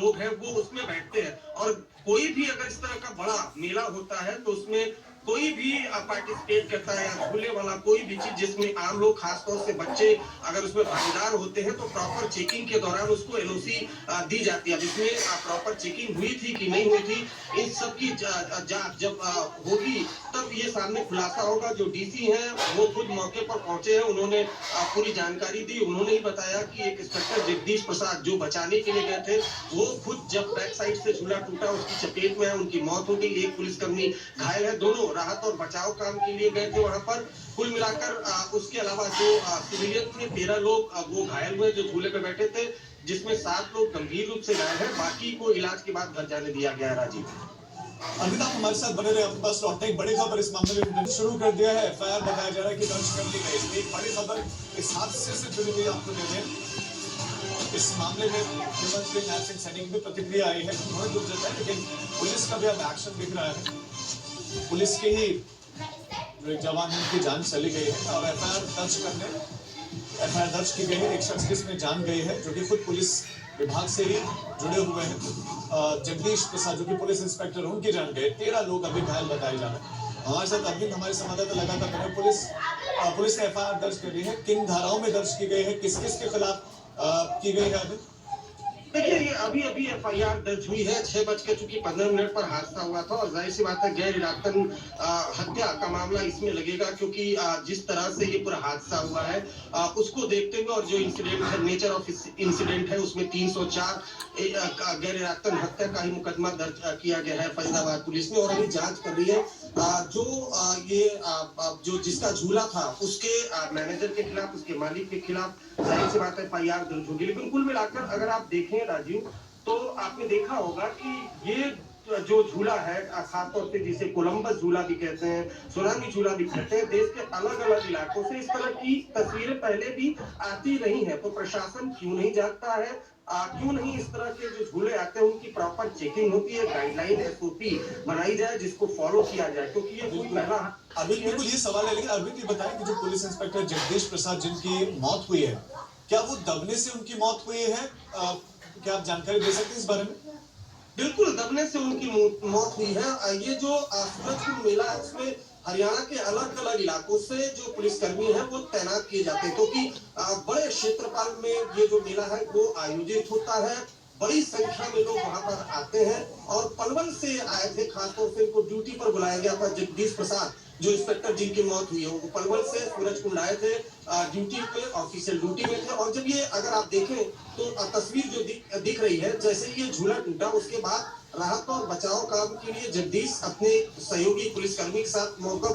लोग हैं वो उसमें बैठते हैं। और कोई भी अगर इस तरह का बड़ा मेला होता है तो उसमें कोई भी पार्टिसिपेट करता है या झूले वाला कोई भी चीज जिसमें आम लोग खासतौर से बच्चे अगर उसमें भागीदार होते हैं तो प्रॉपर चेकिंग के दौरान उसको एनओसी दी जाती है। अब इसमें प्रॉपर चेकिंग हुई थी कि नहीं हुई थी, इन सब की जांच जब होगी तब ये सामने खुलासा होगा। जो डीसी हैं वो खुद मौके पर पहुंचे हैं, उन्होंने पूरी जानकारी दी। उन्होंने ही बताया कि एक इंस्पेक्टर जगदीश प्रसाद जो बचाने के लिए गए थे वो खुद जब बैक साइड से झूला टूटा उसकी चपेट में है, उनकी मौत हो गई। एक पुलिसकर्मी घायल है। दोनों राहत और बचाव काम के लिए गए थे वहां पर। कुल मिलाकर उसके अलावा जो सिविलियन थे 13 लोग वो घायल हुए जो झूले पे बैठे थे, जिसमें 7 लोग गंभीर रूप से घायल है, बाकी को इलाज के बाद घर जाने दिया गया है। राजीव, अमिताभ हमारे साथ बने रहे, अपने पास लौटने एक बड़ी खबर इस मामले में शुरू कर दिया है। एफआईआर बताया जा रहा है कि दर्ज कर ली गई। एक बड़ी खबर इस हादसे से जुड़ी हुई आपको दे दें। इस मामले में मुख्यमंत्री नायब सिंह सैनी की भी प्रतिक्रिया आई है, उन्होंने दुख जताया, लेकिन पुलिस का भी अब एक्शन दिख रहा है। पुलिस के ही जो एक जवान की जान चली गई है और एफआईआर दर्ज की गई है। एक शख्स की इसमें जान गई है जो कि खुद पुलिस विभाग से ही जुड़े हुए हैं। जगदीश प्रसाद जो कि पुलिस इंस्पेक्टर, उनकी जान गई। 13 लोग अभी घायल बताए जा रहे हैं। हमारे साथ अरविंद हमारे संवाददाता लगातार बने। पुलिस ने एफआईआर दर्ज करी है, किन धाराओं में दर्ज की गई है, किस किस के खिलाफ की गई है? अभी देखिए ये अभी अभी एफआईआर दर्ज हुई है। 6:15 पर हादसा हुआ था और जाहिर सी बात है गैर इरादतन हत्या का मामला इसमें लगेगा, क्योंकि जिस तरह से ये पूरा हादसा हुआ है उसको देखते हुए और जो इंसिडेंट है, नेचर ऑफ इंसिडेंट है, उसमें 304 गैर इरादतन हत्या का ही मुकदमा दर्ज किया गया है फरीदाबाद पुलिस ने और अभी जांच कर रही है। जो ये जो जिसका झूला था उसके मैनेजर के खिलाफ, उसके मालिक के खिलाफ जाहिर सी बात है एफआईआर दर्ज होगी। लेकिन कुल मिलाकर अगर आप देखें राजीव, तो आपने देखा होगा कि ये जो झूला है खासतौर से जिसे कोलंबस झूला भी कहते हैं, सुनामी झूला भी कहते हैं, देश के अलग अलग इलाकों से इस तरह की तस्वीरें पहले भी आती रही हैं। तो प्रशासन क्यों नहीं जागता है? क्यों नहीं इस तरह के जो झूले आते हैं उनकी प्रॉपर चेकिंग होती है, गाइडलाइन एसओपी बनाई जाए जिसको फॉलो किया जाए, क्योंकि ये कोई पहला अभी बिल्कुल ये सवाल है। लेकिन अरविंद ये बताएं कि जो पुलिस इंस्पेक्टर जगदीश प्रसाद जिनकी मौत हुई है, क्या वो दबने से उनकी मौत हुई है? क्या आप जानकारी दे सकते हैं इस बारे में? बिल्कुल, दबने से उनकी मौत हुई है। ये जो सूरजकुंड मेला है उसमें हरियाणा के अलग अलग इलाकों से जो पुलिसकर्मी हैं वो तैनात किए जाते हैं, क्योंकि बड़े क्षेत्रफल में ये जो मेला है वो आयोजित होता है। बड़ी संख्या में लोग वहां पर आते हैं और पलवल से आए थे, खासतौर से इनको ड्यूटी पर बुलाया गया था। जगदीश प्रसाद जो इंस्पेक्टर जिनकी मौत हुई है वो पलवल से सूरजकुंड आए थे, ड्यूटी पे, ऑफिशियल ड्यूटी में थे। और जब ये अगर आप देखें तो तस्वीर जो दिख रही है, जैसे ये झूला टूटा उसके बाद राहत और बचाव काम के लिए जगदीश अपने सहयोगी पुलिसकर्मी के साथ मौका